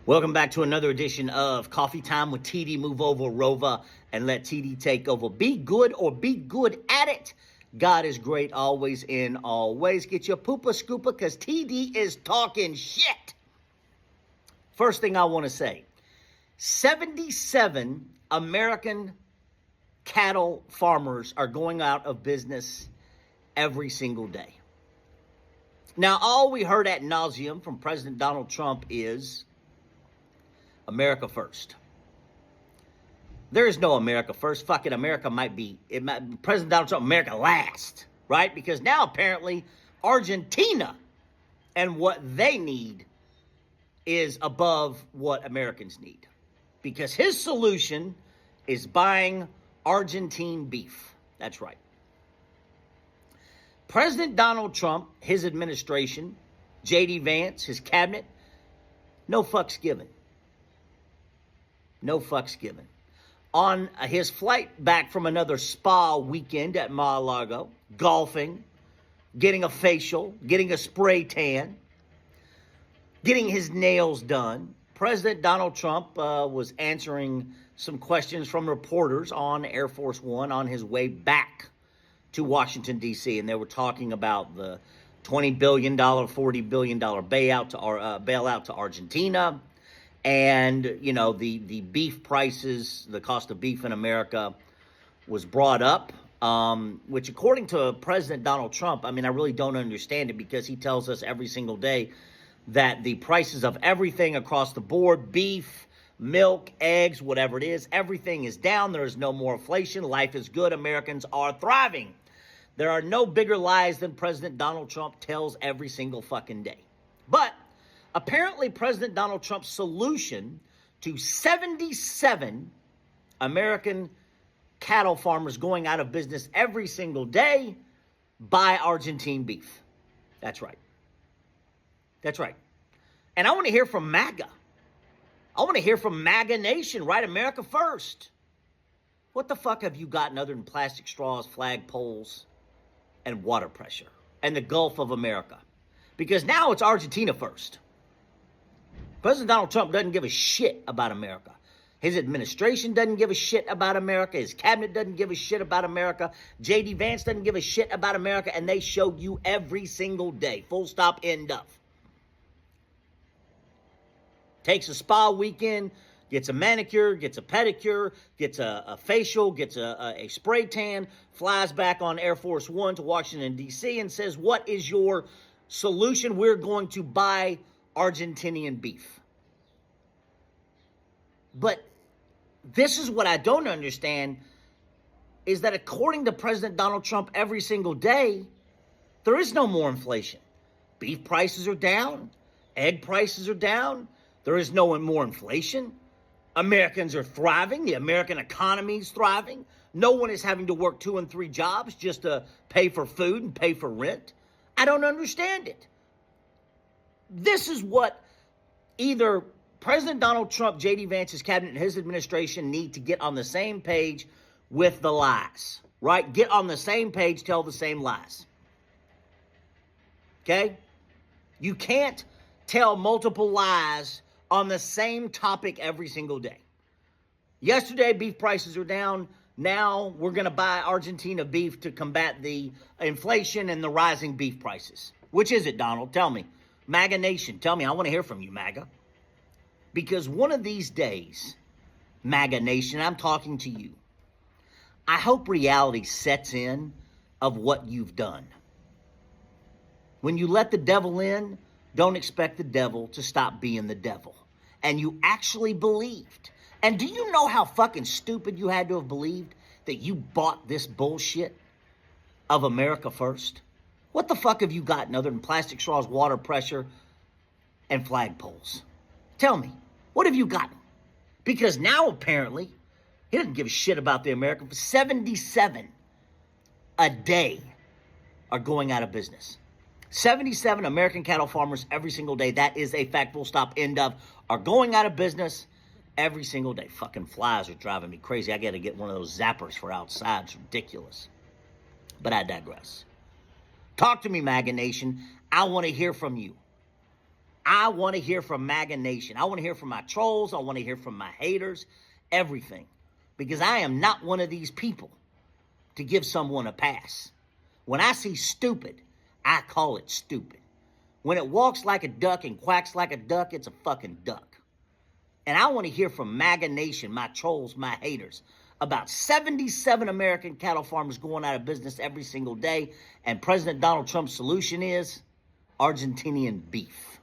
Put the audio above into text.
Welcome back to another edition of Coffee Time with TD. Move over, Rova, and let TD take over. Be good or be good at it. God is great always in always. Get your poopa scooper because TD is talking shit. First thing I want to say, 77 American cattle farmers are going out of business every single day. Now, all we heard ad nauseum from President Donald Trump is America first. There is no America first. Fucking America President Donald Trump, America last, right? Because now apparently Argentina and what they need is above what Americans need. Because his solution is buying Argentine beef. That's right. President Donald Trump, his administration, J.D. Vance, his cabinet, no fucks given. No fucks given. On his flight back from another spa weekend at Mar-a-Lago, golfing, getting a facial, getting a spray tan, getting his nails done, President Donald Trump was answering some questions from reporters on Air Force One on his way back to Washington, D.C., and they were talking about the $20 billion, $40 billion bailout to Argentina. And, you know, the beef prices, the cost of beef in America was brought up, which according to President Donald Trump, I mean, I really don't understand it because he tells us every single day that the prices of everything across the board, beef, milk, eggs, whatever it is, everything is down. There is no more inflation. Life is good. Americans are thriving. There are no bigger lies than President Donald Trump tells every single fucking day. But apparently, President Donald Trump's solution to 77 American cattle farmers going out of business every single day, buy Argentine beef. That's right. That's right. And I want to hear from MAGA. I want to hear from MAGA Nation, right? America first. What the fuck have you gotten other than plastic straws, flag poles, and water pressure, and the Gulf of America? Because now it's Argentina first. President Donald Trump doesn't give a shit about America. His administration doesn't give a shit about America. His cabinet doesn't give a shit about America. J.D. Vance doesn't give a shit about America. And they show you every single day. Full stop, end of. Takes a spa weekend, gets a manicure, gets a pedicure, gets a facial, gets a spray tan, flies back on Air Force One to Washington, D.C. and says, what is your solution? We're going to buy Argentinian beef. But this is what I don't understand, is that according to President Donald Trump every single day, there is no more inflation. Beef prices are down. Egg prices are down. There is no more inflation. Americans are thriving. The American economy is thriving. No one is having to work 2 and 3 jobs just to pay for food and pay for rent. I don't understand it. This is what either President Donald Trump, J.D. Vance's cabinet, and his administration need to get on the same page with the lies, right? Get on the same page, tell the same lies. Okay? You can't tell multiple lies on the same topic every single day. Yesterday, beef prices are down. Now we're going to buy Argentina beef to combat the inflation and the rising beef prices. Which is it, Donald? Tell me. MAGA Nation, tell me. I want to hear from you, MAGA. Because one of these days, MAGA Nation, I'm talking to you. I hope reality sets in of what you've done. When you let the devil in, don't expect the devil to stop being the devil. And you actually believed. And do you know how fucking stupid you had to have believed that you bought this bullshit of America first? What the fuck have you gotten other than plastic straws, water pressure, and flagpoles? Tell me, what have you gotten? Because now apparently, he doesn't give a shit about the American. 77 a day are going out of business. 77 American cattle farmers every single day. That is a fact, full stop, end of. Are going out of business every single day. Fucking flies are driving me crazy. I got to get one of those zappers for outside. It's ridiculous. But I digress. Talk to me, MAGA Nation. I want to hear from you. I want to hear from MAGA Nation. I want to hear from my trolls. I want to hear from my haters, everything. Because I am not one of these people to give someone a pass. When I see stupid, I call it stupid. When it walks like a duck and quacks like a duck, it's a fucking duck. And I want to hear from MAGA Nation, my trolls, my haters, about 77 American cattle farmers going out of business every single day. And President Donald Trump's solution is Argentinian beef.